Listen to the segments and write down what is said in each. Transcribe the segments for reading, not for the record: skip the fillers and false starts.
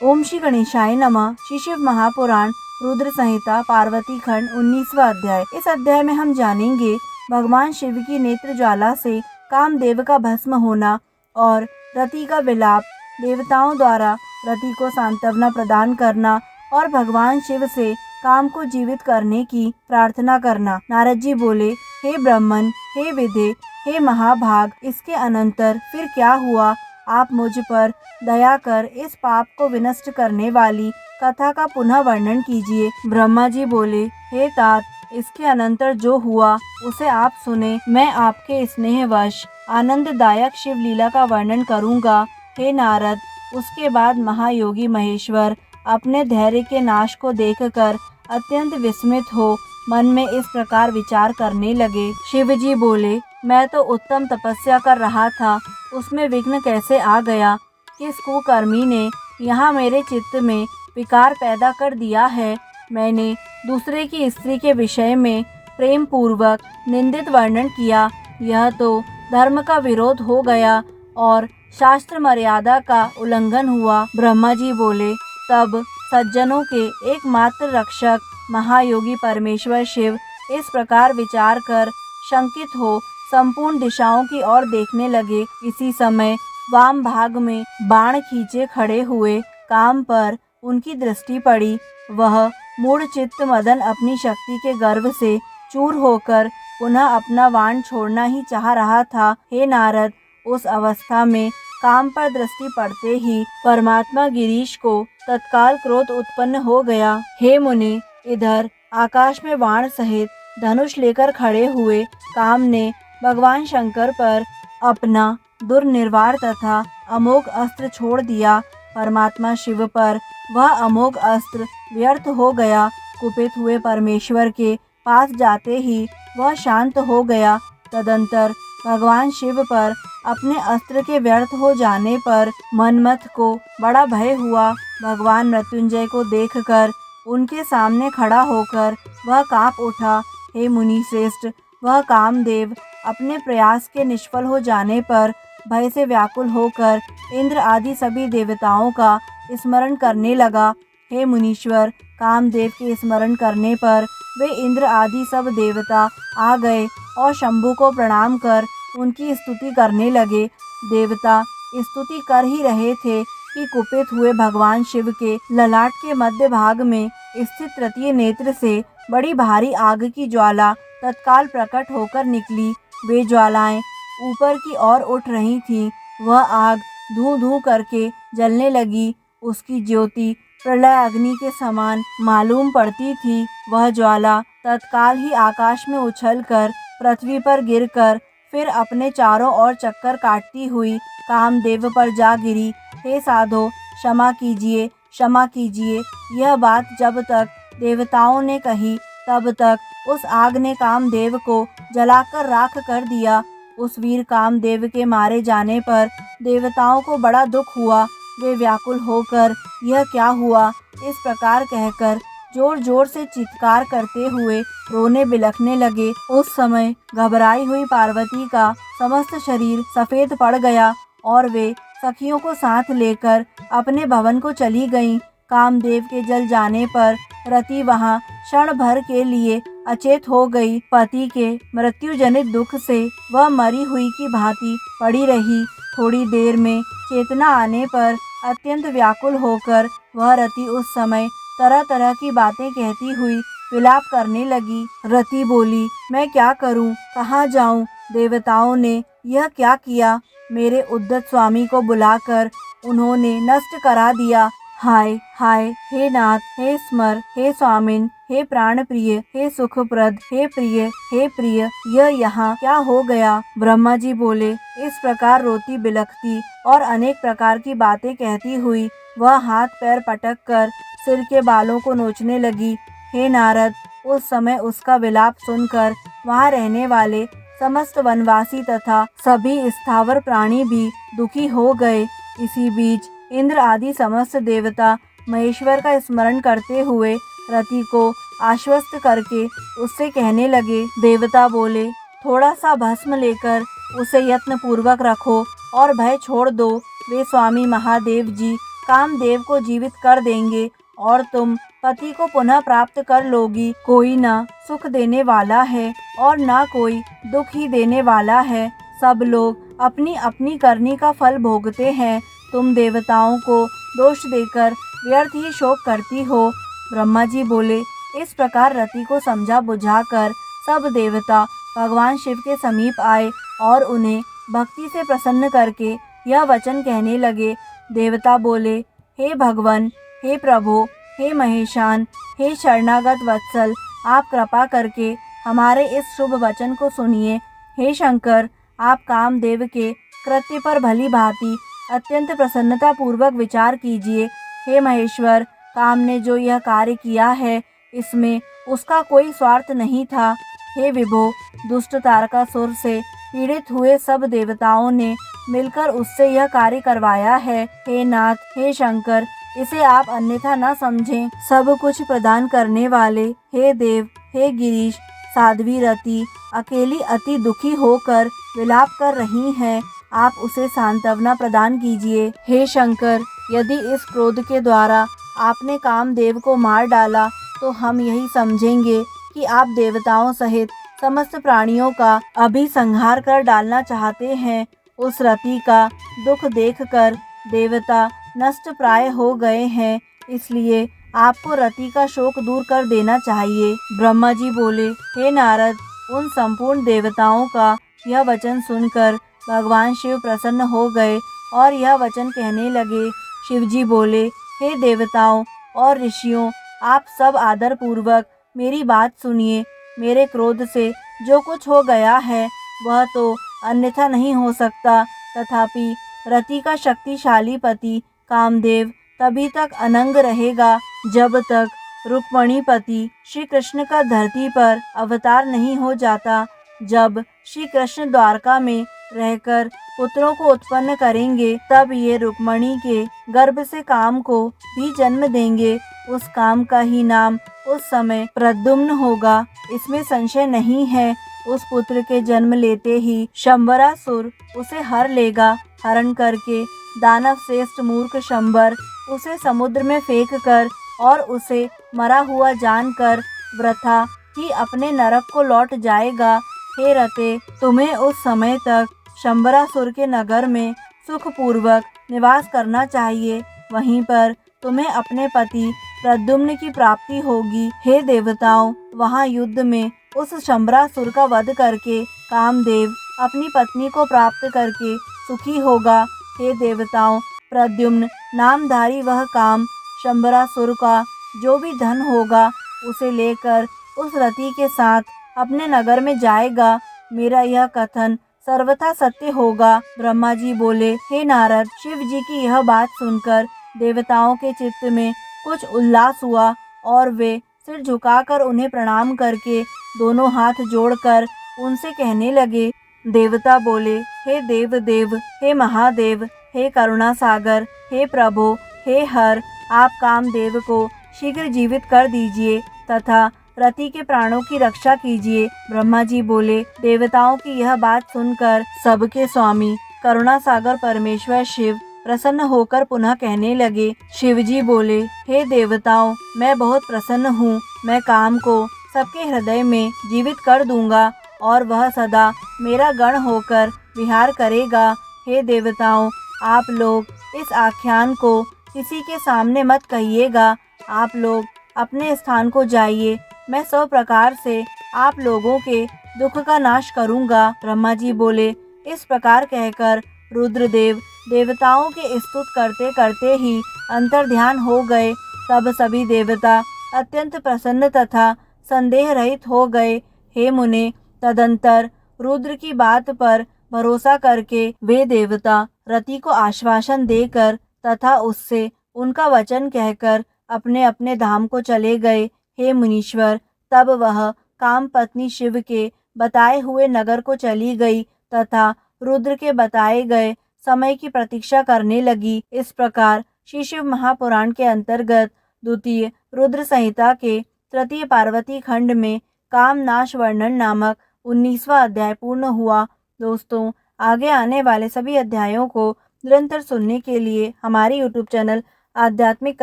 ओम श्री गणेशाय नमः। श्री शिव महापुराण रुद्र संहिता पार्वती खंड 19वां अध्याय। इस अध्याय में हम जानेंगे भगवान शिव की नेत्र ज्वाला से कामदेव का भस्म होना और रति का विलाप, देवताओं द्वारा रति को सांत्वना प्रदान करना और भगवान शिव से काम को जीवित करने की प्रार्थना करना। नारद जी बोले, हे ब्राह्मण, हे विदे, हे महाभाग, इसके अनंतर फिर क्या हुआ? आप मुझ पर दया कर इस पाप को विनष्ट करने वाली कथा का पुनः वर्णन कीजिए। ब्रह्मा जी बोले, हे तात, इसके अनंतर जो हुआ उसे आप सुने। मैं आपके स्नेहवश आनंददायक शिव लीला का वर्णन करूंगा। हे नारद, उसके बाद महायोगी महेश्वर अपने धैर्य के नाश को देखकर अत्यंत विस्मित हो मन में इस प्रकार विचार करने लगे। शिव जी बोले, मैं तो उत्तम तपस्या कर रहा था, उसमें विघ्न कैसे आ गया? किस कुकर्मी ने यहाँ मेरे चित्त में विकार पैदा कर दिया है? मैंने दूसरे की स्त्री के विषय में प्रेम पूर्वक निंदित वर्णन किया, यह तो धर्म का विरोध हो गया और शास्त्र मर्यादा का उल्लंघन हुआ। ब्रह्मा जी बोले, तब सज्जनों के एकमात्र रक्षक महायोगी परमेश्वर शिव इस प्रकार विचार कर शंकित हो संपूर्ण दिशाओं की ओर देखने लगे। इसी समय वाम भाग में बाण खींचे खड़े हुए काम पर उनकी दृष्टि पड़ी। वह मूढ़ चित्त मदन अपनी शक्ति के गर्व से चूर होकर पुनः अपना बाण छोड़ना ही चाह रहा था। हे नारद, उस अवस्था में काम पर दृष्टि पड़ते ही परमात्मा गिरीश को तत्काल क्रोध उत्पन्न हो गया। हे मुनि, इधर आकाश में बाण सहित धनुष लेकर खड़े हुए काम ने भगवान शंकर पर अपना दुर्निर्वार तथा अमोघ अस्त्र छोड़ दिया। परमात्मा शिव पर वह अमोघ अस्त्र व्यर्थ हो गया। कुपित हुए परमेश्वर के पास जाते ही वह शांत हो गया। तदंतर भगवान शिव पर अपने अस्त्र के व्यर्थ हो जाने पर मनमथ को बड़ा भय हुआ। भगवान मृत्युंजय को देखकर उनके सामने खड़ा होकर वह कांप उठा। हे मुनि श्रेष्ठ, वह कामदेव अपने प्रयास के निष्फल हो जाने पर भय से व्याकुल होकर इंद्र आदि सभी देवताओं का स्मरण करने लगा। हे मुनीश्वर, कामदेव के स्मरण करने पर वे इंद्र आदि सब देवता आ गए और शंभु को प्रणाम कर उनकी स्तुति करने लगे। देवता स्तुति कर ही रहे थे कि कुपित हुए भगवान शिव के ललाट के मध्य भाग में स्थित तृतीय नेत्र से बड़ी भारी आग की ज्वाला तत्काल प्रकट होकर निकली। वे ज्वालाएं ऊपर की ओर उठ रही थीं। वह आग धूं धूं करके जलने लगी। उसकी ज्योति प्रलय अग्नि के समान मालूम पड़ती थी। वह ज्वाला तत्काल ही आकाश में उछलकर पृथ्वी पर गिरकर फिर अपने चारों ओर चक्कर काटती हुई कामदेव पर जा गिरी। हे साधो, क्षमा कीजिए, क्षमा कीजिए। यह बात जब तक देवताओं ने कही तब तक उस आग ने कामदेव को जलाकर राख कर दिया। उस वीर कामदेव के मारे जाने पर देवताओं को बड़ा दुख हुआ। वे व्याकुल होकर यह क्या हुआ इस प्रकार कहकर जोर जोर से चित्कार करते हुए रोने बिलखने लगे। उस समय घबराई हुई पार्वती का समस्त शरीर सफेद पड़ गया और वे सखियों को साथ लेकर अपने भवन को चली गईं। कामदेव के जल जाने पर रति वहां क्षण भर के लिए अचेत हो गई। पति के मृत्यु जनित दुख से वह मरी हुई की भांति पड़ी रही। थोड़ी देर में चेतना आने पर अत्यंत व्याकुल होकर वह रति उस समय तरह तरह की बातें कहती हुई विलाप करने लगी। रति बोली, मैं क्या करूं, कहाँ जाऊं? देवताओं ने यह क्या किया? मेरे उद्धत स्वामी को बुलाकर उन्होंने नष्ट करा दिया। हाय हाय, हे नाथ, हे स्मर, हे स्वामिन, हे प्राण प्रिय, हे सुखप्रद, हे प्रिय, हे प्रिय, यह यहाँ क्या हो गया? ब्रह्मा जी बोले, इस प्रकार रोती बिलखती और अनेक प्रकार की बातें कहती हुई वह हाथ पैर पटक कर सिर के बालों को नोचने लगी। हे नारद, उस समय उसका विलाप सुनकर वहाँ रहने वाले समस्त वनवासी तथा सभी स्थावर प्राणी भी दुखी हो गए। इसी बीच इंद्र आदि समस्त देवता महेश्वर का स्मरण करते हुए रति को आश्वस्त करके उससे कहने लगे। देवता बोले, थोड़ा सा भस्म लेकर उसे यत्न पूर्वक रखो और भय छोड़ दो। वे स्वामी महादेव जी कामदेव को जीवित कर देंगे और तुम पति को पुनः प्राप्त कर लोगी। कोई न सुख देने वाला है और न कोई दुख ही देने वाला है। सब लोग अपनी अपनी करनी का फल भोगते हैं। तुम देवताओं को दोष देकर व्यर्थ ही शोक करती हो। ब्रह्मा जी बोले, इस प्रकार रति को समझा बुझाकर सब देवता भगवान शिव के समीप आए और उन्हें भक्ति से प्रसन्न करके यह वचन कहने लगे। देवता बोले, हे भगवान, हे प्रभु, हे महेशान, हे शरणागत वत्सल, आप कृपा करके हमारे इस शुभ वचन को सुनिए। हे शंकर, आप कामदेव के कृत्य पर भली भांति अत्यंत प्रसन्नता पूर्वक विचार कीजिए। हे महेश्वर, काम ने जो यह कार्य किया है इसमें उसका कोई स्वार्थ नहीं था। हे विभो, दुष्ट तारकासुर से पीड़ित हुए सब देवताओं ने मिलकर उससे यह कार्य करवाया है। हे नाथ, हे शंकर, इसे आप अन्यथा न समझें। सब कुछ प्रदान करने वाले हे देव, हे गिरीश, साध्वी रति अकेली अति दुखी होकर विलाप कर रही हैं। आप उसे सांत्वना प्रदान कीजिए। हे शंकर, यदि इस क्रोध के द्वारा आपने कामदेव को मार डाला तो हम यही समझेंगे कि आप देवताओं सहित समस्त प्राणियों का अभी संहार कर डालना चाहते हैं। उस रति का दुख देखकर देवता नष्ट प्राय हो गए हैं, इसलिए आपको रति का शोक दूर कर देना चाहिए। ब्रह्मा जी बोले, हे नारद, उन संपूर्ण देवताओं का यह वचन सुनकर भगवान शिव प्रसन्न हो गए और यह वचन कहने लगे। शिव जी बोले, हे देवताओं और ऋषियों, आप सब आदर पूर्वक मेरी बात सुनिए। मेरे क्रोध से जो कुछ हो गया है वह तो अन्यथा नहीं हो सकता, तथापि रति का शक्तिशाली पति कामदेव तभी तक अनंग रहेगा जब तक रुक्मणीपति श्री कृष्ण का धरती पर अवतार नहीं हो जाता। जब श्री कृष्ण द्वारका में रहकर पुत्रों को उत्पन्न करेंगे तब ये रुक्मणी के गर्भ से काम को भी जन्म देंगे। उस काम का ही नाम उस समय प्रद्युम्न होगा, इसमें संशय नहीं है। उस पुत्र के जन्म लेते ही शंबरासुर उसे हर लेगा। हरण करके दानव श्रेष्ठ मूर्ख शंबर उसे समुद्र में फेंक कर और उसे मरा हुआ जानकर वृथा ही अपने नरक को लौट जाएगा। हे रते, तुम्हें उस समय तक शंबरासुर के नगर में सुखपूर्वक निवास करना चाहिए। वहीं पर तुम्हें अपने पति प्रद्युम्न की प्राप्ति होगी। हे देवताओं, वहां युद्ध में उस शंबरासुर का वध करके कामदेव अपनी पत्नी को प्राप्त करके सुखी होगा। हे देवताओं, प्रद्युम्न नामधारी वह काम शंबरासुर का जो भी धन होगा उसे लेकर उस रति के साथ अपने नगर में जाएगा। मेरा यह कथन सर्वथा सत्य होगा। ब्रह्मा जी बोले, हे नारद, शिव जी की यह बात सुनकर देवताओं के चित्त में कुछ उल्लास हुआ और वे सिर झुकाकर उन्हें प्रणाम करके दोनों हाथ जोड़कर उनसे कहने लगे। देवता बोले, हे देव देव, हे महादेव, हे करुणा सागर, हे प्रभु, हे हर, आप कामदेव को शीघ्र जीवित कर दीजिए तथा रति के प्राणों की रक्षा कीजिए। ब्रह्मा जी बोले, देवताओं की यह बात सुनकर सबके स्वामी करुणा सागर परमेश्वर शिव प्रसन्न होकर पुनः कहने लगे। शिव जी बोले, हे देवताओं, मैं बहुत प्रसन्न हूँ। मैं काम को सबके हृदय में जीवित कर दूंगा और वह सदा मेरा गण होकर विहार करेगा। हे देवताओं, आप लोग इस आख्यान को किसी के सामने मत कहिएगा। आप लोग अपने स्थान को जाइए। मैं सब प्रकार से आप लोगों के दुख का नाश करूंगा। ब्रह्मा जी बोले, इस प्रकार कहकर रुद्रदेव देवताओं के स्तुति करते करते ही अंतर्ध्यान हो गए। तब सभी देवता अत्यंत प्रसन्न तथा संदेह रहित हो गए। हे मुने, तदंतर रुद्र की बात पर भरोसा करके वे देवता रति को आश्वासन देकर तथा उससे उनका वचन कहकर अपने अपने धाम को चले गए। हे मुनीश्वर, तब वह काम पत्नी शिव के बताए हुए नगर को चली गई तथा रुद्र के बताए गए समय की प्रतीक्षा करने लगी। इस प्रकार श्री शिव महापुराण के अंतर्गत द्वितीय रुद्र संहिता के तृतीय पार्वती खंड में कामनाश वर्णन नामक 19वां अध्याय पूर्ण हुआ। दोस्तों, आगे आने वाले सभी अध्यायों को निरंतर सुनने के लिए हमारे YouTube चैनल आध्यात्मिक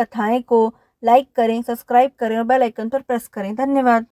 कथाएं को लाइक करें, सब्सक्राइब करें और बेल आइकन पर प्रेस करें। धन्यवाद।